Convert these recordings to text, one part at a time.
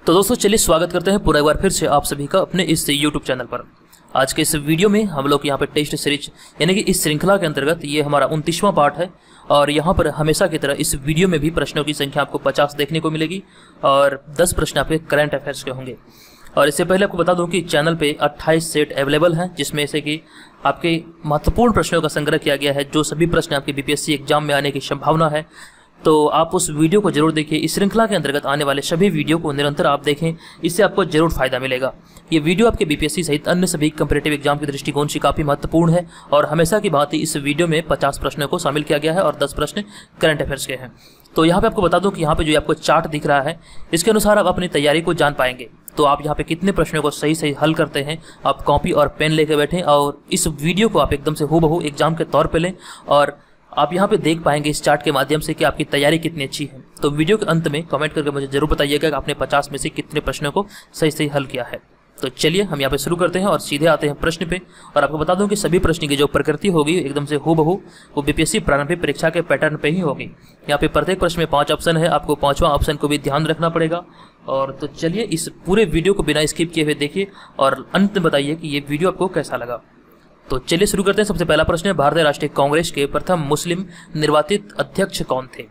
तो दोस्तों चलिए स्वागत करते हैं पूरा एक बार फिर से आप सभी का अपने इस YouTube चैनल पर। आज के इस वीडियो में हम लोग यहाँ पे टेस्ट सीरीज यानी कि इस श्रृंखला के अंतर्गत ये हमारा 29वां पार्ट है और यहाँ पर हमेशा की तरह इस वीडियो में भी प्रश्नों की संख्या आपको 50 देखने को मिलेगी और 10 प्रश्न आपके करंट अफेयर्स के होंगे। और इससे पहले आपको बता दूं कि चैनल पे 28 सेट अवेलेबल हैं, जिसमें से कि आपके महत्वपूर्ण प्रश्नों का संग्रह किया गया है। जो सभी प्रश्न आपके बीपीएससी एग्जाम में आने की संभावना है, तो आप उस वीडियो को जरूर देखिए। इस श्रृंखला के अंतर्गत आने वाले सभी वीडियो को निरंतर आप देखें, इससे आपको जरूर फायदा मिलेगा। ये वीडियो आपके बीपीएससी सहित अन्य सभी कम्पिटिटिव एग्जाम के दृष्टिकोण से काफी महत्वपूर्ण है और हमेशा की बात ही इस वीडियो में 50 प्रश्नों को शामिल किया गया है और 10 प्रश्न करंट अफेयर्स के हैं। तो यहाँ पे आपको बता दूं कि यहाँ पे जो आपको चार्ट दिख रहा है, इसके अनुसार आप अपनी तैयारी को जान पाएंगे। तो आप यहाँ पे कितने प्रश्नों को सही सही हल करते हैं, आप कॉपी और पेन लेकर बैठें और इस वीडियो को आप एकदम से हूबहू एग्जाम के तौर पे लें और आप यहाँ पे देख पाएंगे इस चार्ट के माध्यम से कि आपकी तैयारी कितनी अच्छी है। तो वीडियो के अंत में कमेंट करके मुझे जरूर बताइएगा कि आपने 50 में से कितने प्रश्नों को सही सही हल किया है। तो चलिए हम यहाँ पे शुरू करते हैं और सीधे आते हैं प्रश्न पे। और आपको बता दूं कि सभी प्रश्न की जो प्रकृति होगी एकदम से हूबहू वो बीपीएससी प्रारंभिक परीक्षा के पैटर्न पे ही होगी। यहाँ पे प्रत्येक प्रश्न में 5 ऑप्शन है, आपको 5वां ऑप्शन को भी ध्यान रखना पड़ेगा। और तो चलिए इस पूरे वीडियो को बिना स्किप किए हुए देखिए और अंत में बताइए कि ये वीडियो आपको कैसा लगा। तो चलिए शुरू करते हैं। सबसे पहला प्रश्न है, भारतीय राष्ट्रीय कांग्रेस के प्रथम मुस्लिम निर्वाचित अध्यक्ष कौन थे?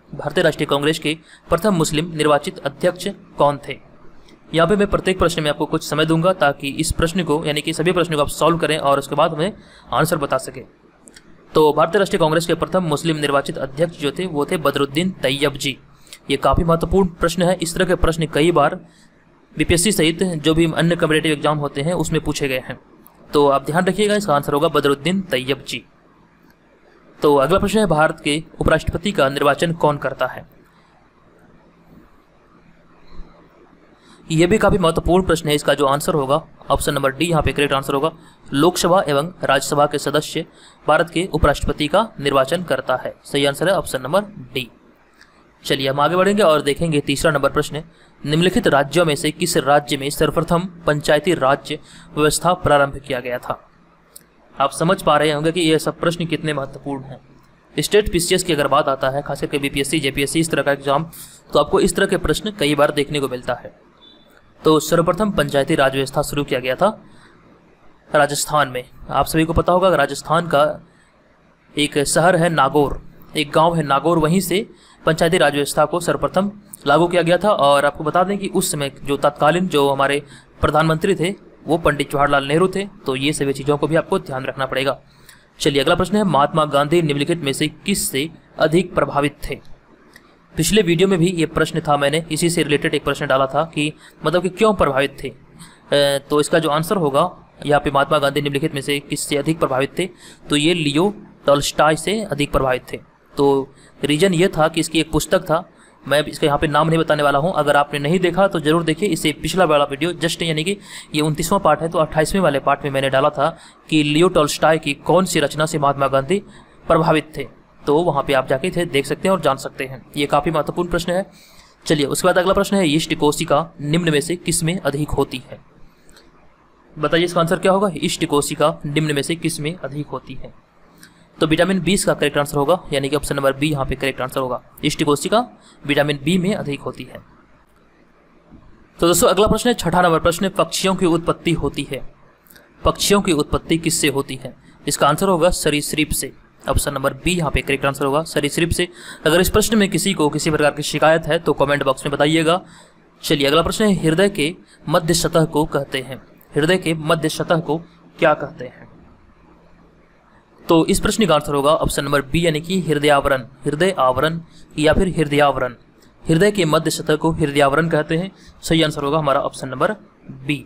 भारतीय राष्ट्रीय कांग्रेस के प्रथम मुस्लिम निर्वाचित अध्यक्ष कौन थे? यहाँ पे मैं प्रत्येक प्रश्न में आपको कुछ समय दूंगा ताकि इस प्रश्न को यानी कि सभी प्रश्नों को आप सॉल्व करें और उसके बाद हमें आंसर बता सके। तो भारतीय राष्ट्रीय कांग्रेस के प्रथम मुस्लिम निर्वाचित अध्यक्ष जो थे वो थे बदरुद्दीन तैयब जी। ये काफी महत्वपूर्ण प्रश्न है। इस तरह के प्रश्न कई बार बीपीएससी सहित जो भी अन्य कॉम्पिटिटिव एग्जाम होते हैं उसमें पूछे गए हैं, तो आप ध्यान रखिएगा। इसका आंसर होगा बदरुद्दीन तैयब जी। तो अगला प्रश्न है, भारत के उपराष्ट्रपति का निर्वाचन कौन करता है? यह भी काफी महत्वपूर्ण प्रश्न है। इसका जो आंसर होगा ऑप्शन नंबर डी यहाँ पे करेक्ट आंसर होगा। लोकसभा एवं राज्यसभा के सदस्य भारत के उपराष्ट्रपति का निर्वाचन करता है। सही आंसर है ऑप्शन नंबर डी। चलिए हम आगे बढ़ेंगे और देखेंगे तीसरा नंबर प्रश्न, निम्नलिखित राज्यों में से किस राज्य में सर्वप्रथम पंचायती राज्य व्यवस्था प्रारंभ किया गया था? आप समझ पा रहे होंगे कि यह सब प्रश्न कितने महत्वपूर्ण हैं। स्टेट पीसीएस की अगर बात आता है, खास करके बीपीएससी जेपीएससी इस तरह का एग्जाम, तो आपको इस तरह के प्रश्न कई बार देखने को मिलता है। तो सर्वप्रथम पंचायती राज व्यवस्था शुरू किया गया था राजस्थान में। आप सभी को पता होगा राजस्थान का एक शहर है नागौर, एक गांव है नागौर, वहीं से पंचायती राज व्यवस्था को सर्वप्रथम लागू किया गया था। और आपको बता दें कि उस समय जो तत्कालीन जो हमारे प्रधानमंत्री थे वो पंडित जवाहरलाल नेहरू थे। तो ये सभी चीज़ों को भी आपको ध्यान रखना पड़ेगा। चलिए अगला प्रश्न है, महात्मा गांधी निम्नलिखित में से किससे अधिक प्रभावित थे? पिछले वीडियो में भी ये प्रश्न था, मैंने इसी से रिलेटेड एक प्रश्न डाला था कि मतलब कि क्यों प्रभावित थे। तो इसका जो आंसर होगा यहाँ पे महात्मा गांधी निम्नलिखित में से किससे अधिक प्रभावित थे, तो ये लियो टॉल्स्टॉय से अधिक प्रभावित थे। तो रीजन ये था कि इसकी एक पुस्तक था, मैं इसका यहाँ पे नाम नहीं बताने वाला हूँ। अगर आपने नहीं देखा तो जरूर देखिए। इससे पिछला वाला वीडियो जस्ट यानी कि ये 29वां पार्ट है, तो 28वें वाले पार्ट में मैंने डाला था कि लियो टॉल्स्टॉय की कौन सी रचना से महात्मा गांधी प्रभावित थे। तो वहाँ पे आप जाके थे देख सकते हैं और जान सकते हैं। ये काफ़ी महत्वपूर्ण प्रश्न है। चलिए उसके बाद अगला प्रश्न है, ईस्ट कोशिका निम्न में से किस में अधिक होती है? बताइए इसका आंसर क्या होगा। ईस्ट कोशिका निम्न में से किस में अधिक होती है? तो विटामिन बी इसका करेक्ट आंसर होगा, यानी कि ऑप्शन नंबर बी यहाँ पे करेक्ट आंसर होगा। ईस्ट कोशिका विटामिन बी में अधिक होती है। तो दोस्तों अगला प्रश्न है, छठा नंबर प्रश्न, पक्षियों की उत्पत्ति होती है। पक्षियों की उत्पत्ति किससे होती है? इसका आंसर होगा सरीसृप से। ऑप्शन नंबर बी यहाँ पे करेक्ट आंसर होगा, सरीसृप से। अगर इस प्रश्न में किसी को किसी प्रकार की शिकायत है तो कमेंट बॉक्स में बताइएगा। चलिए अगला प्रश्न है, हृदय के मध्य सतह को कहते हैं। हृदय के मध्य सतह को क्या कहते हैं? तो इस प्रश्न का आंसर होगा ऑप्शन नंबर बी, यानी कि हृदयावरण। हृदय आवरण या फिर हृदयावरण। हृदय के मध्य सतह को हृदयावरण कहते हैं। सही आंसर होगा हमारा ऑप्शन नंबर बी।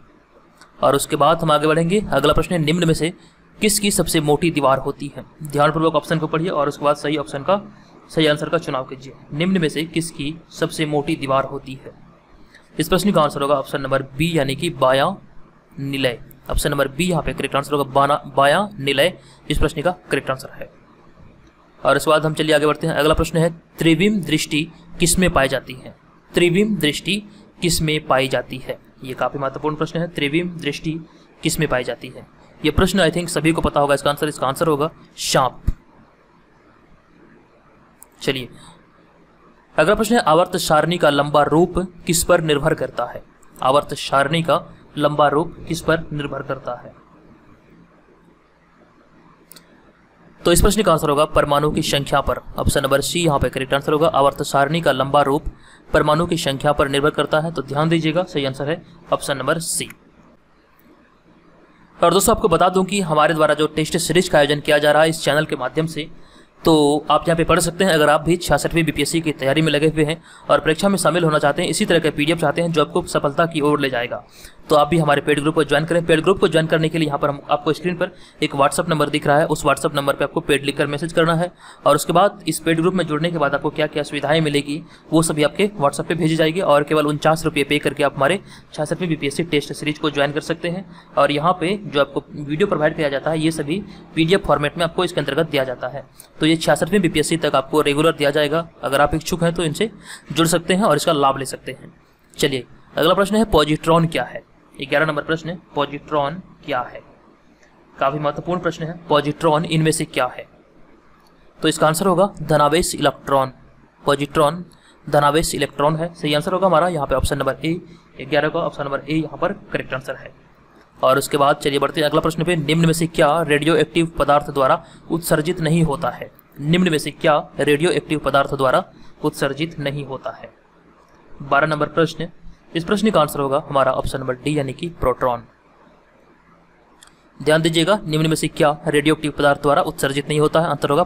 और उसके बाद हम आगे बढ़ेंगे। अगला प्रश्न है, निम्न में से किसकी सबसे मोटी दीवार होती है? ध्यानपूर्वक ऑप्शन को पढ़िए और उसके बाद सही आंसर का चुनाव कीजिए। निम्न में से किसकी सबसे मोटी दीवार होती है? इस प्रश्न का आंसर होगा ऑप्शन नंबर बी, यानी कि बायां निलय। ऑप्शन नंबर बी यहाँ पे करेक्ट आंसर होगा, बायां निलय इस प्रश्न का करेक्ट आंसर है। और इसके बाद हम चलिए आगे बढ़ते हैं। अगला प्रश्न है, त्रिविम दृष्टि किसमें पाई जाती है? त्रिविम दृष्टि किसमें पाई जाती है? ये काफी महत्वपूर्ण प्रश्न है। त्रिविम दृष्टि किसमें पाई जाती है? ये प्रश्न आई थिंक सभी को पता होगा। इसका आंसर होगा सांप। चलिए अगला प्रश्न है आवर्त सारणी का लंबा रूप किस पर निर्भर करता है। आवर्त सारणी का लंबा रूप किस पर निर्भर करता है। तो इस प्रश्न का आंसर होगा परमाणु की संख्या पर। ऑप्शन नंबर सी यहाँ पे करेक्ट आंसर होगा। आवर्त सारणी का लंबा रूप परमाणु की संख्या पर निर्भर करता है, तो ध्यान दीजिएगा सही आंसर है ऑप्शन नंबर सी। और दोस्तों आपको बता दूं कि हमारे द्वारा जो टेस्ट सीरीज का आयोजन किया जा रहा है इस चैनल के माध्यम से, तो आप यहाँ पे पढ़ सकते हैं। अगर आप भी 66वीं बीपीएससी की तैयारी में लगे हुए हैं और परीक्षा में शामिल होना चाहते हैं, इसी तरह के पीडीएफ चाहते हैं जो आपको सफलता की ओर ले जाएगा, तो आप भी हमारे पेड ग्रुप को ज्वाइन करें। पेड ग्रुप को ज्वाइन करने के लिए यहाँ पर आपको स्क्रीन पर एक व्हाट्सअप नंबर दिख रहा है, उस व्हाट्सअप नंबर पर आपको पेड लिखकर मैसेज करना है और उसके बाद इस पेड ग्रुप में जुड़ने के बाद आपको क्या क्या सुविधाएं मिलेगी वो सभी आपके व्हाट्सअप पे भेजी जाएगी और केवल 49 रुपये पे करके आप हमारे 66वीं बीपीएससी टेस्ट सीरीज को ज्वाइन कर सकते हैं। और यहाँ पे जो आपको वीडियो प्रोवाइड किया जाता है ये सभी पीडीएफ फॉर्मेट में आपको इसके अंतर्गत दिया जाता है। तो ये 66वीं बीपीएससी तक आपको रेगुलर दिया जाएगा। अगर आप इच्छुक हैं तो इनसे जुड़ सकते हैं और इसका लाभ ले सकते हैं। चलिए अगला प्रश्न है पॉजिट्रॉन क्या है। 11 नंबर प्रश्न है पॉजिट्रॉन क्या है। काफी महत्वपूर्ण प्रश्न है। पॉजिट्रॉन इनमें से क्या है। तो इसका आंसर होगा धनावेश इलेक्ट्रॉन। पॉजिट्रॉन धनावेश इलेक्ट्रॉन है, सही आंसर होगा हमारा यहाँ पे ऑप्शन नंबर ए। 11 का ऑप्शन नंबर ए यहाँ पर करेक्ट आंसर है। और उसके बाद चलिए बढ़ते हैं अगला प्रश्न पे। निम्न में से क्या रेडियो एक्टिव पदार्थ द्वारा उत्सर्जित नहीं होता है। निम्न में से क्या रेडियो एक्टिव पदार्थ द्वारा उत्सर्जित नहीं होता है। 12 नंबर प्रश्न। इस प्रश्न का आंसर होगा हमारा ऑप्शन नंबर डी यानी कि प्रोटॉन। ध्यान दीजिएगा निम्न में से क्या रेडियो एक्टिव पदार्थ द्वारा उत्सर्जित नहीं होता है, आंसर होगा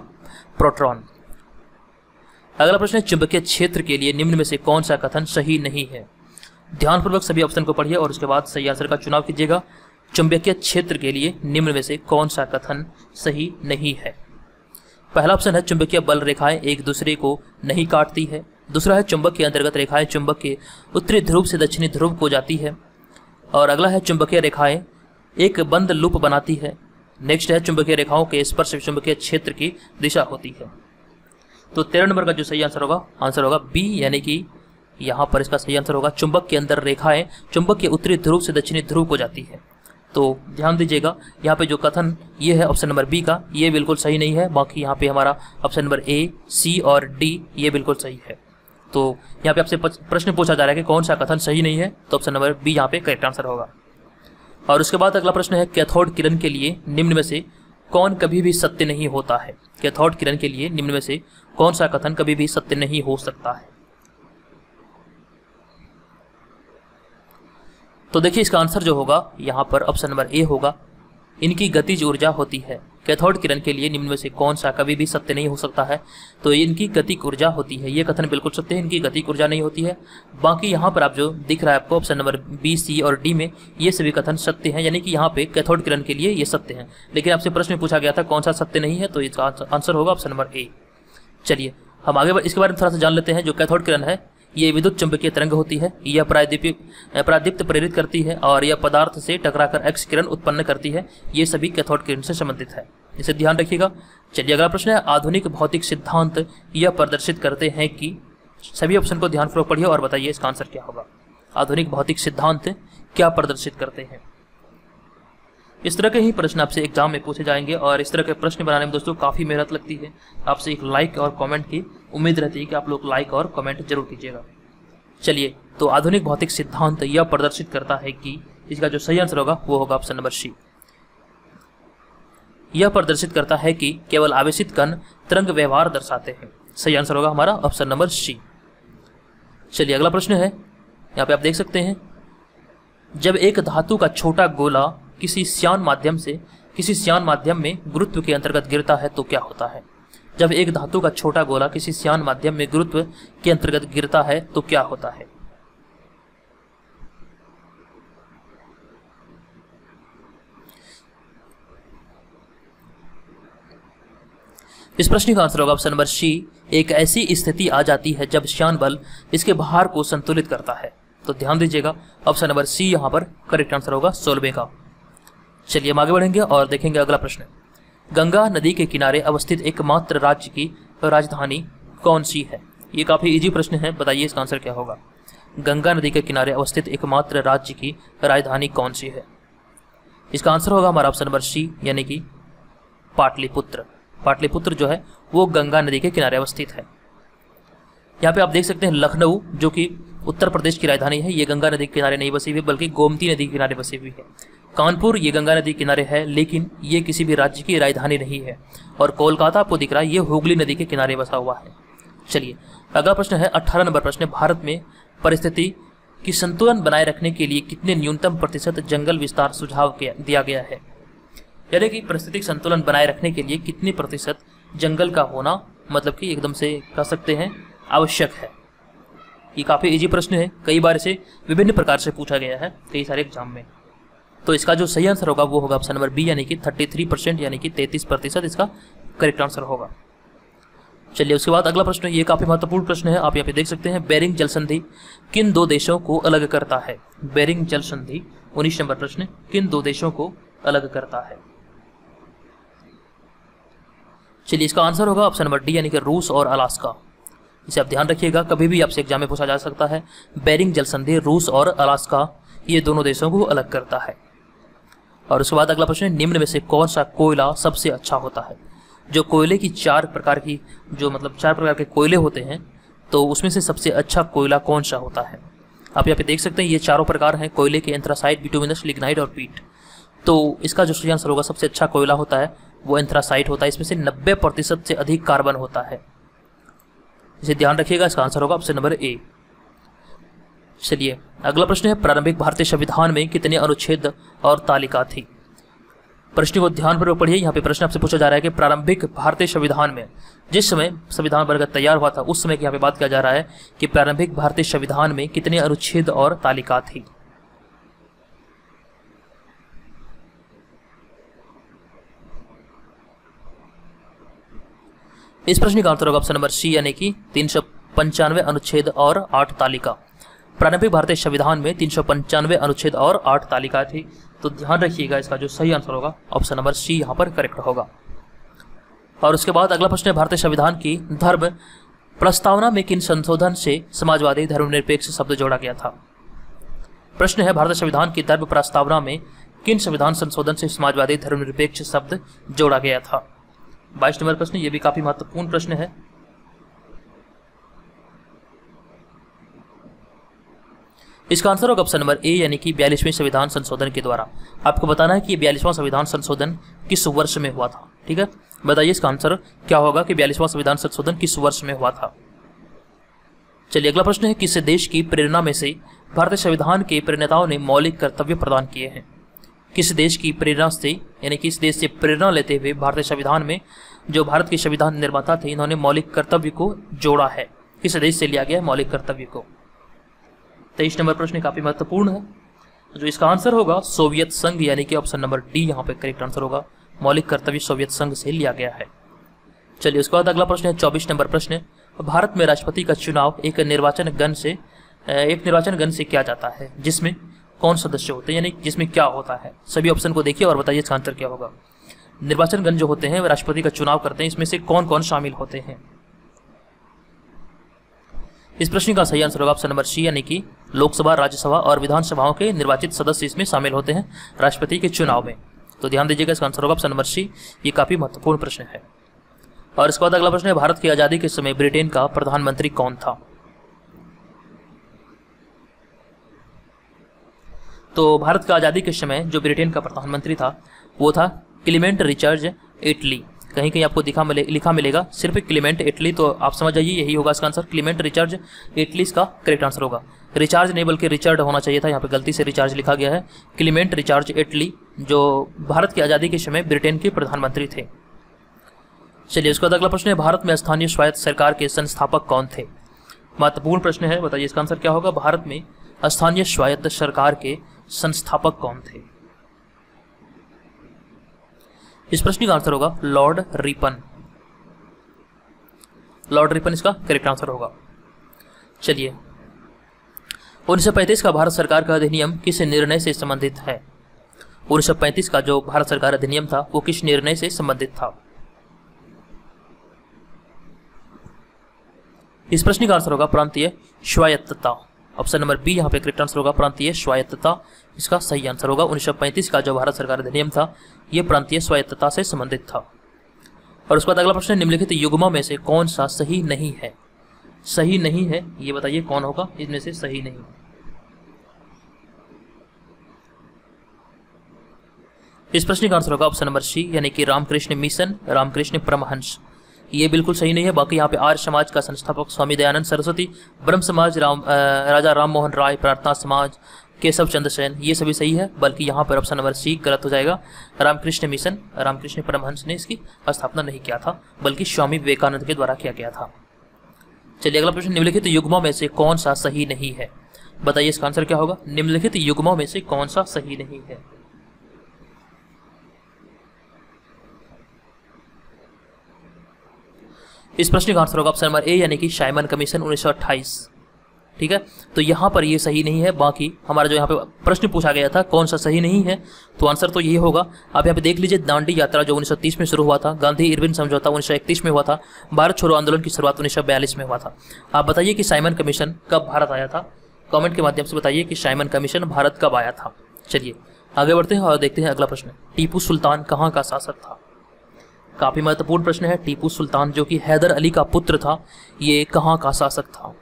प्रोटॉन। अगला प्रश्न है चुंबकीय क्षेत्र के लिए निम्न में से कौन सा कथन सही नहीं है। ध्यानपूर्वक सभी ऑप्शन को पढ़िए और उसके बाद सही आंसर का चुनाव कीजिएगा। चुंबकीय क्षेत्र के लिए निम्न में से कौन सा कथन सही नहीं है। पहला ऑप्शन है चुंबकीय बल रेखाएं एक दूसरे को नहीं काटती है। दूसरा है चुंबक के अंतर्गत रेखाएं चुंबक के उत्तरी ध्रुव से दक्षिणी ध्रुव को जाती है। और अगला है चुंबकीय रेखाएं एक बंद लूप बनाती है। नेक्स्ट है चुंबकीय रेखाओं के स्पर्श चुंबकीय क्षेत्र की दिशा होती है। तो 13 नंबर का जो सही आंसर होगा बी यानी कि यहाँ पर इसका सही आंसर होगा चुंबक के अंदर रेखाएं चुंबक के उत्तरी ध्रुव से दक्षिणी ध्रुव को जाती है। तो ध्यान दीजिएगा यहाँ पे जो कथन ये है ऑप्शन नंबर बी का, ये बिल्कुल सही नहीं है। बाकी यहाँ पे हमारा ऑप्शन नंबर ए, सी और डी ये बिल्कुल सही है। तो यहाँ पे आपसे प्रश्न पूछा जा रहा है कि कौन सा कथन सही नहीं है, तो ऑप्शन नंबर बी यहाँ पे करेक्ट आंसर होगा। और उसके बाद अगला प्रश्न है कैथोड किरण के लिए निम्न में से कौन कभी भी सत्य नहीं होता है। कैथोड किरण के लिए निम्न में से कौन सा कथन कभी भी सत्य नहीं हो सकता है। तो देखिए इसका आंसर जो होगा यहाँ पर ऑप्शन नंबर ए होगा, इनकी गतिज ऊर्जा होती है। कैथोड किरण के लिए निम्न में से कौन सा कभी भी सत्य नहीं हो सकता है, तो इनकी गतिक ऊर्जा होती है। ये कथन बिल्कुल सत्य है, इनकी गतिक ऊर्जा नहीं होती है। बाकी यहाँ पर आप जो दिख रहा है आपको ऑप्शन नंबर बी, सी और डी में ये सभी कथन सत्य हैं, यानी कि यहाँ पे कैथोड किरण के लिए ये सत्य हैं। लेकिन आपसे प्रश्न पूछा गया था कौन सा सत्य नहीं है, तो इसका आंसर होगा ऑप्शन नंबर ए। चलिए हम आगे इसके बारे में थोड़ा सा जान लेते हैं। जो कैथोड किरण है ये विद्युत चुंबकीय तरंग होती है, यह प्रादीप्त प्रेरित करती है और यह पदार्थ से टकराकर एक्स किरण उत्पन्न करती है। ये सभी कैथोड किरण से संबंधित है, इसे ध्यान रखिएगा। चलिए अगला प्रश्न है आधुनिक भौतिक सिद्धांत यह प्रदर्शित करते हैं कि, सभी ऑप्शन को ध्यानपूर्वक पढ़िए और बताइए इसका आंसर क्या होगा। आधुनिक भौतिक सिद्धांत क्या प्रदर्शित करते हैं। इस तरह के ही प्रश्न आपसे एग्जाम में पूछे जाएंगे और इस तरह के प्रश्न बनाने में दोस्तों काफ़ी मेहनत लगती है। आपसे एक लाइक और कमेंट की उम्मीद रहती है कि आप लोग लाइक और कमेंट जरूर कीजिएगा। चलिए तो आधुनिक भौतिक सिद्धांत यह प्रदर्शित करता है कि, इसका जो सही आंसर होगा वो होगा ऑप्शन नंबर सी। यह प्रदर्शित करता है कि केवल आवेशित कण तरंग व्यवहार दर्शाते हैं। सही आंसर होगा हमारा ऑप्शन नंबर सी। चलिए अगला प्रश्न है, यहाँ पे आप देख सकते हैं, जब एक धातु का छोटा गोला किसी श्यान माध्यम में गुरुत्व के अंतर्गत गिरता है तो क्या होता है। जब एक धातु का छोटा गोला किसी श्यान माध्यम में गुरुत्व के अंतर्गत गिरता है तो क्या होता है। इस प्रश्न का आंसर होगा ऑप्शन नंबर सी। एक ऐसी स्थिति आ जाती है जब श्यान बल इसके भार को संतुलित करता है। तो ध्यान दीजिएगा ऑप्शन नंबर सी यहाँ पर करेक्ट आंसर होगा 16वें का। चलिए हम आगे बढ़ेंगे और देखेंगे अगला प्रश्न। गंगा नदी के किनारे अवस्थित एकमात्र राज्य की राजधानी कौन सी है। ये काफी इजी प्रश्न है, बताइए इसका आंसर क्या होगा। गंगा नदी के किनारे अवस्थित एकमात्र राज्य की राजधानी कौन सी है। इसका आंसर होगा हमारा ऑप्शन नंबर सी यानी कि पाटलिपुत्र। पाटलिपुत्र जो है वो गंगा नदी के किनारे अवस्थित है। यहाँ पे आप देख सकते हैं लखनऊ जो कि उत्तर प्रदेश की राजधानी है, ये गंगा नदी के किनारे नहीं बसी हुई बल्कि गोमती नदी के किनारे बसी हुई है। कानपुर ये गंगा नदी के किनारे है लेकिन ये किसी भी राज्य की राजधानी नहीं है। और कोलकाता आपको दिख रहा है, ये हुगली नदी के किनारे बसा हुआ है। चलिए अगला प्रश्न है 18 नंबर प्रश्न। भारत में परिस्थिति की संतुलन बनाए रखने के लिए कितने न्यूनतम प्रतिशत जंगल विस्तार सुझाव दिया गया है। यानी कि परिस्थितिक संतुलन बनाए रखने के लिए कितने प्रतिशत जंगल का होना मतलब कि एकदम से कह सकते हैं आवश्यक है। ये काफ़ी इजी प्रश्न है, कई बार इसे विभिन्न प्रकार से पूछा गया है कई सारे एग्जाम में। तो इसका जो सही आंसर होगा वो होगा ऑप्शन नंबर बी, यानी कि 33% यानी कि 33% इसका करेक्ट आंसर होगा। चलिए उसके बाद अगला प्रश्न, ये काफ़ी महत्वपूर्ण प्रश्न है, आप यहाँ पे देख सकते हैं। बेरिंग जल संधि किन दो देशों को अलग करता है। बेरिंग जल संधि 19 नंबर प्रश्न, किन दो देशों को अलग करता है। चलिए इसका आंसर होगा ऑप्शन नंबर डी, यानी कि रूस और अलास्का। इसे आप ध्यान रखिएगा, कभी भी आपसे एग्जाम में पूछा जा सकता है। बेरिंग जल संधि रूस और अलास्का ये दोनों देशों को अलग करता है। और उसके बाद अगला प्रश्न, निम्न में से कौन सा कोयला सबसे अच्छा होता है। जो कोयले की चार प्रकार के कोयले होते हैं, तो उसमें से सबसे अच्छा कोयला कौन सा होता है। आप यहाँ पे देख सकते हैं ये चारों प्रकार हैं कोयले के, एंथ्रासाइट, बिटुमिनस, लिग्नाइट और पीट। तो इसका जो सही आंसर होगा सबसे अच्छा कोयला होता है वो एंथ्रासाइट होता है। इसमें से 90% से अधिक कार्बन होता है, इसे ध्यान रखिएगा। इसका आंसर होगा ऑप्शन नंबर ए। चलिए अगला प्रश्न है, प्रारंभिक भारतीय संविधान में कितने अनुच्छेद और तालिका थी। प्रश्न को ध्यान पूर्वक पढ़िए। यहाँ पे प्रश्न आपसे पूछा जा रहा है कि प्रारंभिक भारतीय संविधान में, जिस समय संविधान बनकर तैयार हुआ था उस समय की यहाँ पे बात किया जा रहा है कि प्रारंभिक भारतीय संविधान में कितने अनुच्छेद और तालिका थी। इस प्रश्न का आंसर होगा ऑप्शन नंबर सी, यानी कि 395 अनुच्छेद और 8 तालिका। प्रारंभिक भारतीय संविधान में 395 अनुच्छेद और 8 तालिका थी। तो ध्यान रखिएगा, इसका जो सही आंसर होगा ऑप्शन नंबर सी यहाँ पर करेक्ट होगा। और उसके बाद अगला प्रश्न है, भारतीय संविधान की धर्म प्रस्तावना में किन संशोधन से समाजवादी धर्मनिरपेक्ष शब्द जोड़ा गया था। प्रश्न है, भारतीय संविधान की धर्म प्रस्तावना में किन संविधान संशोधन से समाजवादी धर्मनिरपेक्ष शब्द जोड़ा गया था। 22 नंबर प्रश्न, ये भी काफी महत्वपूर्ण प्रश्न है। इसका आंसर होगा ऑप्शन नंबर ए, यानी कि 42वें संविधान संशोधन के द्वारा। आपको बताना है कि 42वां संविधान संशोधन किस वर्ष में हुआ था। ठीक है, बताइए इसका आंसर क्या होगा कि 42वां संविधान संशोधन किस वर्ष में हुआ था। चलिए अगला प्रश्न है, किस देश की प्रेरणा में से भारतीय संविधान के प्रणेताओं ने मौलिक कर्तव्य प्रदान किए हैं। किस देश की प्रेरणा से, यानी किस देश से प्रेरणा लेते हुए भारतीय संविधान में जो भारत के संविधान निर्माता थे इन्होंने मौलिक कर्तव्य को जोड़ा है। किस देश से लिया गया मौलिक कर्तव्य को। 23 नंबर प्रश्न काफी महत्वपूर्ण है, जो इसका आंसर होगा सोवियत संघ, यानी कि ऑप्शन नंबर डी यहाँ पे करेक्ट आंसर होगा। मौलिक कर्तव्य सोवियत संघ से लिया गया है। चलिए उसके बाद अगला प्रश्न है 24 नंबर प्रश्न, भारत में राष्ट्रपति का चुनाव एक निर्वाचन गण से किया जाता है, जिसमें कौन सदस्य होते हैं, यानी जिसमें क्या होता है। सभी ऑप्शन को देखिए और बताइए इसका आंसर क्या होगा। निर्वाचन गण जो होते हैं वे राष्ट्रपति का चुनाव करते हैं, इसमें से कौन कौन शामिल होते हैं। इस प्रश्न का सही आंसर होगा ऑप्शन नंबर सी, यानी कि लोकसभा, राज्यसभा और विधानसभाओं के निर्वाचित सदस्य इसमें शामिल होते हैं राष्ट्रपति के चुनाव में। तो ध्यान दीजिएगा, इसका आंसर होगा ऑप्शन नंबर सी। ये काफी महत्वपूर्ण प्रश्न है। और इसके बाद अगला प्रश्न है, भारत की आजादी के समय ब्रिटेन का प्रधानमंत्री कौन था। तो भारत की आजादी के समय जो ब्रिटेन का प्रधानमंत्री था वो था क्लीमेंट रिचर्ड एटली। कहीं कहीं आपको लिखा मिलेगा सिर्फ क्लीमेंट एटली, तो आप समझ जाइए यही होगा इसका आंसर। क्लीमेंट रिचर्ड एटली इसका करेक्ट आंसर होगा। रिचार्ज नहीं बल्कि रिचर्ड होना चाहिए था, यहाँ पे गलती से रिचार्ज लिखा गया है। क्लीमेंट रिचर्ड एटली जो भारत की आज़ादी के समय ब्रिटेन के प्रधानमंत्री थे। चलिए उसके बाद अगला प्रश्न है, भारत में स्थानीय स्वायत्त सरकार के संस्थापक कौन थे। महत्वपूर्ण प्रश्न है, बताइए इसका आंसर क्या होगा। भारत में स्थानीय स्वायत्त सरकार के संस्थापक कौन थे। इस प्रश्न का आंसर होगा लॉर्ड रिपन। लॉर्ड रिपन इसका करेक्ट आंसर होगा। चलिए 1935 का भारत सरकार का अधिनियम किस निर्णय से संबंधित है। 1935 का जो भारत सरकार अधिनियम था वो किस निर्णय से संबंधित था। इस प्रश्न का आंसर होगा प्रांतीय स्वायत्तता। ऑप्शन नंबर बी यहाँ पे करेक्ट आंसर होगा प्रांतीय स्वायत्तता, इसका सही आंसर होगा। 1935 का जो भारत सरकार अधिनियम था ये प्रांतीय स्वायत्तता से संबंधित था। और उसके बाद अगला प्रश्न, निम्नलिखित युग्मों में से कौन सा सही नहीं है। सही नहीं है, ये बताइए कौन होगा इनमें से सही नहीं। इस प्रश्न का आंसर होगा ऑप्शन नंबर सी, यानी कि रामकृष्ण मिशन, रामकृष्ण परमहंस। ये बिल्कुल सही नहीं है। बाकी यहाँ पे आर्य समाज का संस्थापक स्वामी दयानंद सरस्वती, ब्रह्म समाज राजा राम मोहन राय, प्रार्थना समाज केशव चंद्र सेन, ये सभी सही है। बल्कि यहाँ पर ऑप्शन नंबर सी गलत हो जाएगा। रामकृष्ण मिशन, रामकृष्ण परमहंस ने इसकी स्थापना नहीं किया था, बल्कि स्वामी विवेकानंद के द्वारा किया गया था। चलिए अगला प्रश्न, निम्नलिखित युग्मों में से कौन सा सही नहीं है? बताइए इसका आंसर क्या होगा। निम्नलिखित युग्मों में से कौन सा सही नहीं है? इस प्रश्न का आंसर होगा ऑप्शन नंबर ए, यानी कि साइमन कमीशन 1928। ठीक है, तो यहाँ पर ये सही नहीं है। बाकी हमारा जो यहाँ पे प्रश्न पूछा गया था कौन सा सही नहीं है, तो आंसर तो यही होगा। आप यहाँ पे देख लीजिए, दांडी यात्रा जो 1930 में शुरू हुआ था, गांधी इरविन समझौता 1931 में हुआ था, भारत छोड़ो आंदोलन की शुरुआत 1942 में हुआ था। आप बताइए कि साइमन कमीशन कब भारत आया था? कमेंट के माध्यम से बताइए कि साइमन कमीशन भारत कब आया था। चलिए आगे बढ़ते हैं और देखते हैं अगला प्रश्न, टीपू सुल्तान कहाँ का शासक था? काफी महत्वपूर्ण प्रश्न है। टीपू सुल्तान जो कि हैदर अली का पुत्र था, ये कहाँ का शासक था?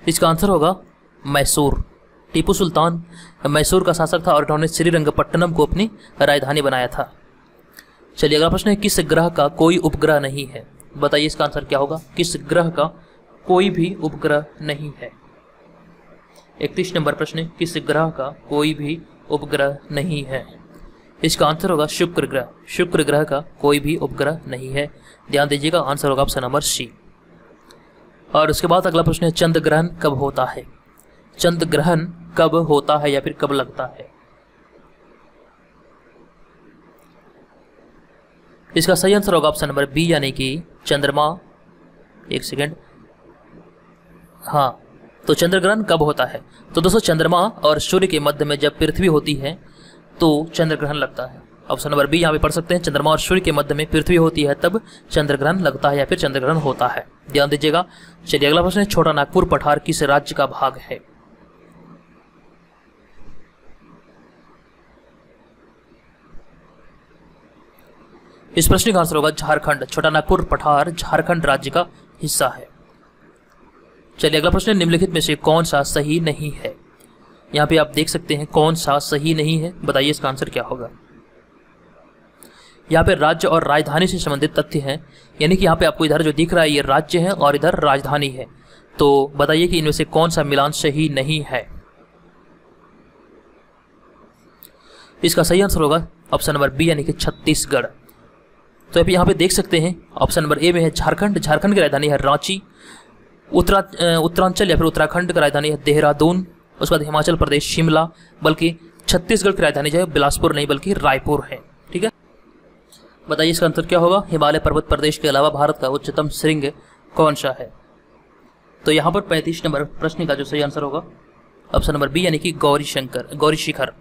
इसका आंसर होगा मैसूर। टीपू सुल्तान मैसूर का शासक था और इन्होंने श्रीरंगपट्टनम को अपनी राजधानी बनाया था। चलिए अगला प्रश्न है, किस ग्रह का कोई उपग्रह नहीं है? बताइए इसका आंसर क्या होगा। किस ग्रह का कोई भी उपग्रह नहीं है? 31 नंबर प्रश्न, किस ग्रह का कोई भी उपग्रह नहीं है? इसका आंसर होगा शुक्र ग्रह। शुक्र ग्रह का कोई भी उपग्रह नहीं है। ध्यान दीजिएगा, आंसर होगा ऑप्शन नंबर सी। और उसके बाद अगला प्रश्न है, चंद्र ग्रहण कब होता है? चंद्र ग्रहण कब होता है या फिर कब लगता है? इसका सही आंसर होगा ऑप्शन नंबर बी, यानी कि चंद्रमा, एक सेकेंड, हाँ, तो चंद्र ग्रहण कब होता है? तो दोस्तों चंद्रमा और सूर्य के मध्य में जब पृथ्वी होती है तो चंद्र ग्रहण लगता है। ऑप्शन नंबर बी यहाँ पे पढ़ सकते हैं, चंद्रमा और सूर्य के मध्य में पृथ्वी होती है तब चंद्र ग्रहण लगता है या फिर चंद्र ग्रहण होता है। ध्यान दीजिएगा। चलिए अगला प्रश्न है, छोटा नागपुर पठार किस राज्य का भाग है? इस प्रश्न का आंसर होगा झारखंड। छोटा नागपुर पठार झारखंड राज्य का हिस्सा है। चलिए अगला प्रश्न, निम्नलिखित में से कौन सा सही नहीं है? यहाँ पे आप देख सकते हैं कौन सा सही नहीं है, बताइए इसका आंसर क्या होगा। यहाँ पे राज्य और राजधानी से संबंधित तथ्य हैं, यानी कि यहाँ पे आपको इधर जो दिख रहा है ये राज्य है और इधर राजधानी है। तो बताइए कि इनमें से कौन सा मिलान सही नहीं है। इसका सही आंसर होगा ऑप्शन नंबर बी, यानी कि छत्तीसगढ़। तो आप यहाँ पे देख सकते हैं ऑप्शन नंबर ए में है झारखंड। झारखंड की राजधानी है रांची। उत्तरांचल या फिर उत्तराखंड की राजधानी है देहरादून। उसके बाद हिमाचल प्रदेश शिमला। बल्कि छत्तीसगढ़ की राजधानी जो है बिलासपुर नहीं बल्कि रायपुर है। ठीक है, बताइए इसका आंसर क्या होगा। हिमालय पर्वत प्रदेश के अलावा भारत का उच्चतम शृंग कौन सा है? तो यहाँ पर 35 नंबर प्रश्न का जो सही आंसर होगा ऑप्शन नंबर बी, यानी कि गौरी शिखर।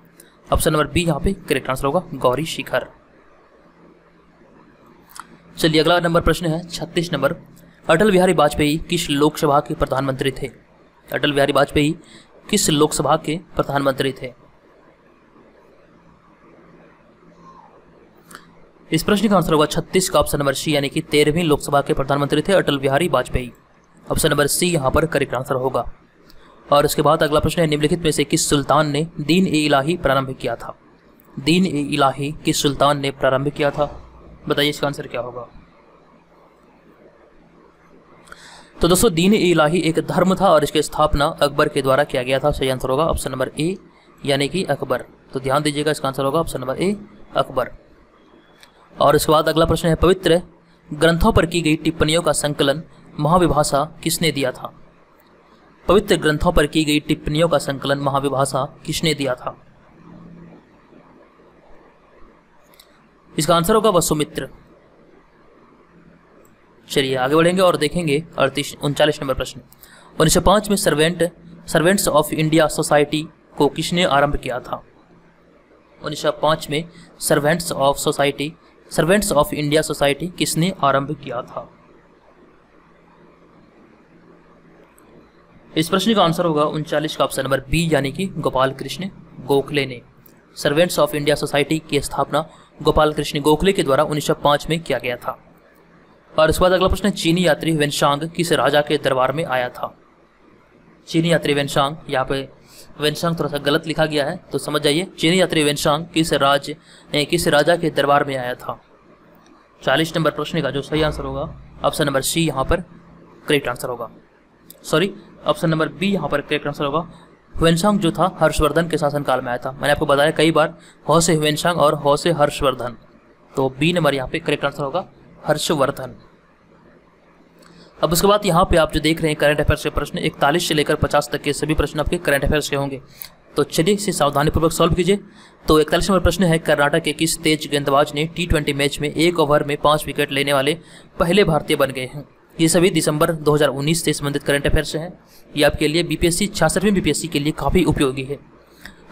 ऑप्शन नंबर बी यहाँ पे करेक्ट आंसर होगा, गौरी शिखर। चलिए अगला नंबर प्रश्न है 36 नंबर, अटल बिहारी वाजपेयी किस लोकसभा के प्रधानमंत्री थे? अटल बिहारी वाजपेयी किस लोकसभा के प्रधानमंत्री थे? इस प्रश्न का आंसर होगा 36 का ऑप्शन नंबर सी, यानी कि 13वीं लोकसभा के प्रधानमंत्री थे Atal Bihari Vajpayee. Option number C यहाँ पर करेक्ट आंसर होगा। और उसके बाद अगला प्रश्न है, निम्नलिखित में से किस सुल्तान ने दीन ए इलाही प्रारंभ किया था? दीन ए इलाही किस सुल्तान ने प्रारंभ किया था? बताइए इसका आंसर क्या होगा। तो दोस्तों दीन ए इलाही एक धर्म था और इसकी स्थापना अकबर के द्वारा किया गया था। सही आंसर होगा ऑप्शन नंबर ए, यानी कि अकबर। तो ध्यान दीजिएगा, इसका आंसर होगा ऑप्शन नंबर ए, अकबर। और इसके बाद अगला प्रश्न है, पवित्र ग्रंथों पर की गई टिप्पणियों का संकलन महाविभाषा किसने दिया था? पवित्र ग्रंथों पर की गई टिप्पणियों का संकलन महाविभाषा किसने दिया था? इसका आंसर होगा वसुमित्र। चलिए आगे बढ़ेंगे और देखेंगे 39 नंबर प्रश्न। 1905 में सर्वेंट्स ऑफ इंडिया सोसाइटी को किसने आरंभ किया था? 1905 में सर्वेंट्स ऑफ इंडिया सोसाइटी किसने आरंभ किया था? इस प्रश्न का आंसर होगा 39 का ऑप्शन नंबर बी, यानी कि गोपाल कृष्ण गोखले ने। सर्वेंट्स ऑफ इंडिया सोसाइटी की स्थापना गोपाल कृष्ण गोखले के द्वारा 1905 में किया गया था। और इसके बाद अगला प्रश्न है, चीनी यात्री वेनशांग किस राजा के दरबार में आया था? चीनी यात्री वेनशांग, यहाँ पे वेनशांग थोड़ा सा गलत लिखा गया है तो समझ जाइए। चीनी यात्री वेनशांग किस राजा के दरबार में आया था? 40 नंबर प्रश्न का जो सही आंसर होगा ऑप्शन नंबर सी यहाँ पर करेक्ट आंसर होगा। सॉरी, ऑप्शन नंबर बी यहाँ पर करेक्ट आंसर होगा। ह्वेनसांग जो था हर्षवर्धन के शासनकाल में आया था। मैंने आपको बताया कई बार, हौ से ह्वेनसांग और हौ से हर्षवर्धन, तो बी नंबर यहाँ पे करेक्ट आंसर होगा हर्षवर्धन। अब उसके बाद यहाँ पे आप जो देख रहे हैं करंट अफेयर्स के प्रश्न 41 से लेकर 50 तक के सभी प्रश्न आपके करंट अफेयर्स के होंगे, तो चलिए इसे सावधानीपूर्वक सॉल्व कीजिए। तो 41 नंबर प्रश्न है, कर्नाटक के किस तेज गेंदबाज ने T20 मैच में 1 ओवर में 5 विकेट लेने वाले पहले भारतीय बन गए हैं? ये सभी दिसंबर 2019 से संबंधित करंट अफेयर्स हैं। ये आपके लिए बीपीएससी 66वीं बीपीएससी के लिए काफ़ी उपयोगी है।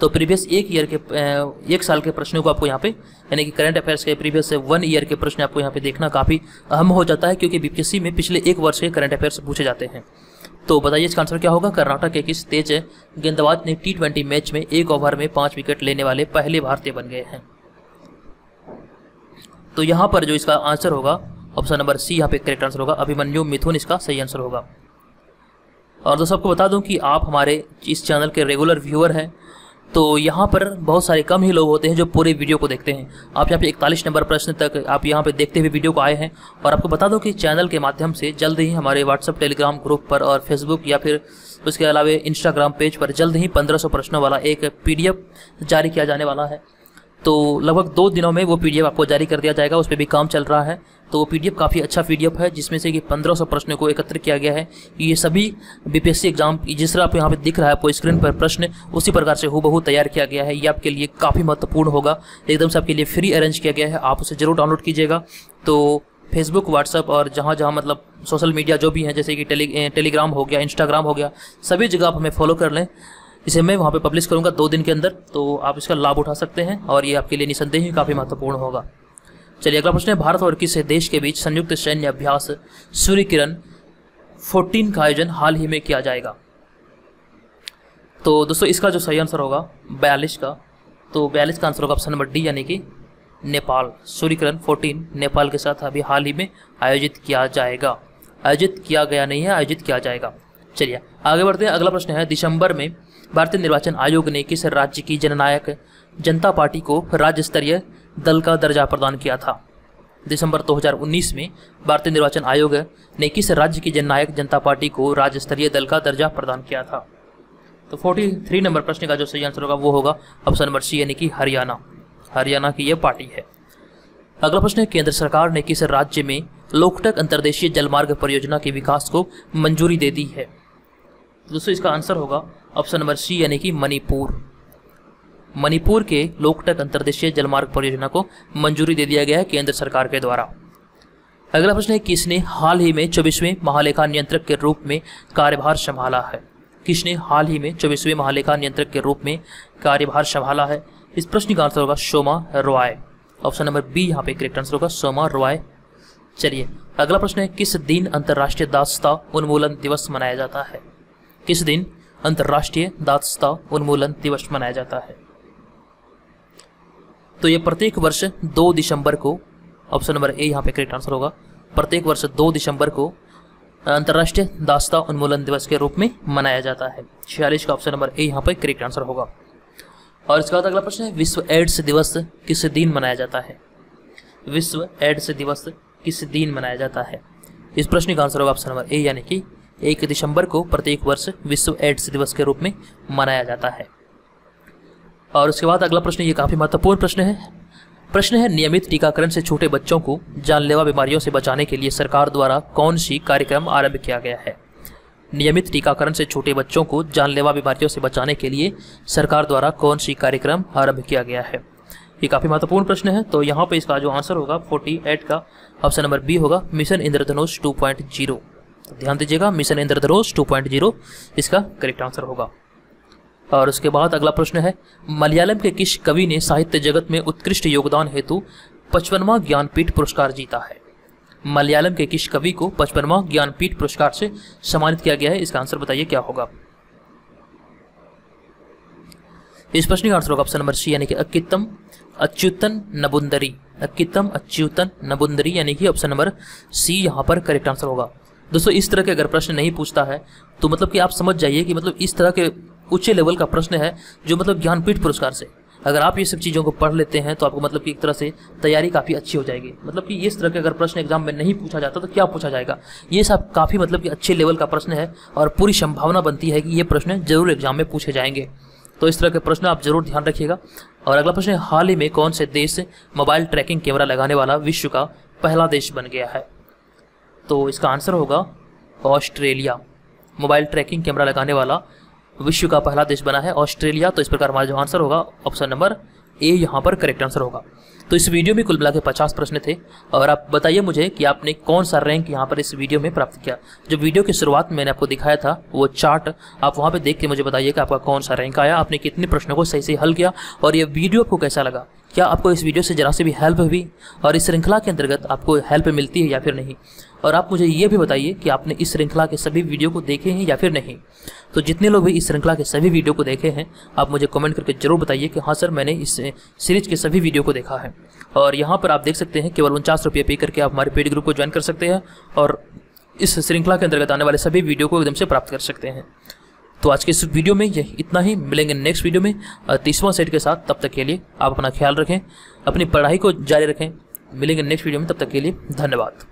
तो प्रीवियस एक साल के प्रश्नों को आपको यहाँ पे, यानी कि करंट अफेयर्स के प्रीवियस 1 ईयर के प्रश्न आपको यहाँ पे देखना काफ़ी अहम हो जाता है, क्योंकि बीपीएससी में पिछले 1 वर्ष के करंट अफेयर्स पूछे जाते हैं। तो बताइए इसका आंसर क्या होगा? कर्नाटक के किस तेज गेंदबाज ने T20 मैच में 1 ओवर में 5 विकेट लेने वाले पहले भारतीय बन गए हैं? तो यहाँ पर जो इसका आंसर होगा ऑप्शन नंबर सी यहाँ पे करेक्ट आंसर होगा, अभिमन्यु मिथुन इसका सही आंसर होगा। और दोस्तों आपको बता दूं कि आप हमारे इस चैनल के रेगुलर व्यूअर हैं, तो यहाँ पर बहुत सारे कम ही लोग होते हैं जो पूरे वीडियो को देखते हैं। आप यहाँ पे 41 नंबर प्रश्न तक आप यहाँ पे देखते हुए वीडियो को आए हैं। और आपको बता दूं कि चैनल के माध्यम से जल्द ही हमारे व्हाट्सअप टेलीग्राम ग्रुप पर और फेसबुक या फिर उसके अलावा इंस्टाग्राम पेज पर जल्द ही 1500 प्रश्नों वाला एक PDF जारी किया जाने वाला है। तो लगभग 2 दिनों में वो PDF आपको जारी कर दिया जाएगा, उस पर भी काम चल रहा है। तो वो PDF काफ़ी अच्छा PDF है, जिसमें से कि 1500 प्रश्नों को एकत्र किया गया है। ये सभी बीपीएससी एग्जाम जिस तरह आपको यहाँ पे दिख रहा है आपको स्क्रीन पर प्रश्न, उसी प्रकार से हूबहू तैयार किया गया है। ये आपके लिए काफ़ी महत्वपूर्ण होगा, एकदम से आपके लिए फ्री अरेंज किया गया है। आप उसे जरूर डाउनलोड कीजिएगा। तो फेसबुक, व्हाट्सअप और जहाँ जहाँ मतलब सोशल मीडिया जो भी हैं, जैसे कि टेलीग्राम हो गया, इंस्टाग्राम हो गया, सभी जगह आप हमें फॉलो कर लें। इसे मैं वहाँ पे पब्लिश करूँगा 2 दिन के अंदर, तो आप इसका लाभ उठा सकते हैं और ये आपके लिए निसंदेह ही काफ़ी महत्वपूर्ण होगा। चलिए अगला प्रश्न है, भारत और किस देश के बीच संयुक्त सैन्य अभ्यास सूर्य किरण 14 का आयोजन हाल ही में किया जाएगा? तो दोस्तों इसका जो सही आंसर होगा 42 का, तो 42 का आंसर होगा ऑप्शन नंबर डी, यानी कि नेपाल। सूर्य किरण 14 नेपाल के साथ अभी हाल ही में आयोजित किया जाएगा। आयोजित किया गया नहीं है, आयोजित किया जाएगा। चलिए आगे बढ़ते हैं। अगला प्रश्न है, दिसंबर में भारतीय निर्वाचन आयोग ने किस राज्य की जननायक जनता पार्टी को राज्य स्तरीय दल का दर्जा प्रदान किया था? दिसंबर 2019 में भारतीय निर्वाचन आयोग ने किस राज्य की जननायक जनता पार्टी को राज्य स्तरीय दल का दर्जा प्रदान किया था? तो 43 नंबर प्रश्न का जो सही आंसर होगा वो होगा ऑप्शन नंबर सी, यानी कि हरियाणा। हरियाणा की यह पार्टी है। अगला प्रश्न है, केंद्र सरकार ने किस राज्य में लोकटक अंतर्देशीय जलमार्ग परियोजना के विकास को मंजूरी दे दी है? दोस्तों इसका आंसर होगा ऑप्शन नंबर सी, यानी कि मणिपुर। मणिपुर के लोकटक अंतर्देशीय जलमार्ग परियोजना को मंजूरी दे दिया गया है केंद्र सरकार के द्वारा। अगला प्रश्न है, किसने हाल ही में 24वें महालेखा नियंत्रक के रूप में कार्यभार संभाला है? किसने हाल ही में 24वें महालेखा नियंत्रक के रूप में कार्यभार संभाला है? इस प्रश्न का आंसर होगा Soma Roy. Option number B यहाँ पे करेक्ट आंसर होगा, सोमा रॉय। चलिए अगला प्रश्न है, किस दिन अंतर्राष्ट्रीय दासता उन्मूलन दिवस मनाया जाता है? किस दिन अंतर्राष्ट्रीय दासता उन्मूलन दिवस मनाया जाता है? तो ये प्रत्येक वर्ष 2 दिसंबर को, ऑप्शन नंबर ए यहाँ पे करेक्ट आंसर होगा, प्रत्येक वर्ष 2 दिसंबर को अंतर्राष्ट्रीय दासता उन्मूलन दिवस के रूप में मनाया जाता है। 46 का ऑप्शन नंबर ए यहाँ पे करेक्ट आंसर होगा। और इसके बाद अगला प्रश्न है, विश्व एड्स दिवस किस दिन मनाया जाता है? विश्व एड्स दिवस किस दिन मनाया जाता है? इस प्रश्न का आंसर होगा ऑप्शन नंबर ए, यानी कि 1 दिसंबर को प्रत्येक वर्ष विश्व एड्स दिवस के रूप में मनाया जाता है। और उसके बाद अगला प्रश्न, ये काफ़ी महत्वपूर्ण प्रश्न है, नियमित टीकाकरण से छोटे बच्चों को जानलेवा बीमारियों से बचाने के लिए सरकार द्वारा कौन सी कार्यक्रम आरंभ किया गया है? नियमित टीकाकरण से छोटे बच्चों को जानलेवा बीमारियों से बचाने के लिए सरकार द्वारा कौन सी कार्यक्रम आरंभ किया गया है? ये काफ़ी महत्वपूर्ण प्रश्न है। तो यहाँ पे इसका जो आंसर होगा 48 का ऑप्शन नंबर बी होगा, मिशन इंद्रधनुष 2.0। ध्यान दीजिएगा, मिशन इंद्रधनुष 2.0 इसका करेक्ट आंसर होगा। और उसके बाद अगला प्रश्न है, मलयालम के किस कवि ने साहित्य जगत में उत्कृष्ट योगदान हेतु 55वां ज्ञानपीठ पुरस्कार जीता है? मलयालम के किस कवि को 55वां ज्ञानपीठ पुरस्कार से सम्मानित किया गया है? इसका आंसर बताइए क्या होगा? इस प्रश्न का आंसर होगा ऑप्शन नंबर सी, यानी कि अच्युतन नबुंदरी। अक्कितम, अच्युतन, नबुंदरी, यानी कि ऑप्शन नंबर सी यहाँ पर करेक्ट आंसर होगा। दोस्तों इस तरह के अगर प्रश्न नहीं पूछता है तो मतलब कि आप समझ जाइए कि मतलब इस तरह के उच्च लेवल का प्रश्न है जो मतलब ज्ञानपीठ पुरस्कार से, अगर आप ये सब चीज़ों को पढ़ लेते हैं तो आपको मतलब कि एक तरह से तैयारी काफ़ी अच्छी हो जाएगी। मतलब कि इस तरह के अगर प्रश्न एग्जाम में नहीं पूछा जाता तो क्या पूछा जाएगा, ये सब काफ़ी मतलब कि अच्छे लेवल का प्रश्न है और पूरी संभावना बनती है कि ये प्रश्न जरूर एग्जाम में पूछे जाएंगे। तो इस तरह के प्रश्न आप जरूर ध्यान रखिएगा। और अगला प्रश्न है, हाल ही में कौन से देश मोबाइल ट्रैकिंग कैमरा लगाने वाला विश्व का पहला देश बन गया है? तो इसका आंसर होगा ऑस्ट्रेलिया। मोबाइल ट्रैकिंग कैमरा लगाने वाला विश्व का पहला देश बना है ऑस्ट्रेलिया। तो इस प्रकार हमारा जो आंसर होगा ऑप्शन नंबर ए यहाँ पर करेक्ट आंसर होगा। तो इस वीडियो में कुल मिला के 50 प्रश्न थे और आप बताइए मुझे कि आपने कौन सा रैंक यहाँ पर इस वीडियो में प्राप्त किया। जो वीडियो की शुरुआत में मैंने आपको दिखाया था वो चार्ट आप वहाँ पे देख के मुझे बताइए कि आपका कौन सा रैंक आया, आपने कितने प्रश्नों को सही से हल किया और ये वीडियो आपको कैसा लगा। क्या आपको इस वीडियो से जरा से भी हेल्प हुई और इस श्रृंखला के अंतर्गत आपको हेल्प मिलती है या फिर नहीं। और आप मुझे ये भी बताइए कि आपने इस श्रृंखला के सभी वीडियो को देखे हैं या फिर नहीं। तो जितने लोग भी इस श्रृंखला के सभी वीडियो को देखे हैं आप मुझे कमेंट करके जरूर बताइए कि हाँ सर मैंने इस सीरीज के सभी वीडियो को देखा है। और यहाँ पर आप देख सकते हैं केवल 49 रुपये पे करके आप हमारे पेड ग्रुप को ज्वाइन कर सकते हैं और इस श्रृंखला के अंतर्गत आने वाले सभी वीडियो को एकदम से प्राप्त कर सकते हैं। तो आज के इस वीडियो में ये इतना ही, मिलेंगे नेक्स्ट वीडियो में 30वां सेट के साथ। तब तक के लिए आप अपना ख्याल रखें, अपनी पढ़ाई को जारी रखें। मिलेंगे नेक्स्ट वीडियो में, तब तक के लिए धन्यवाद।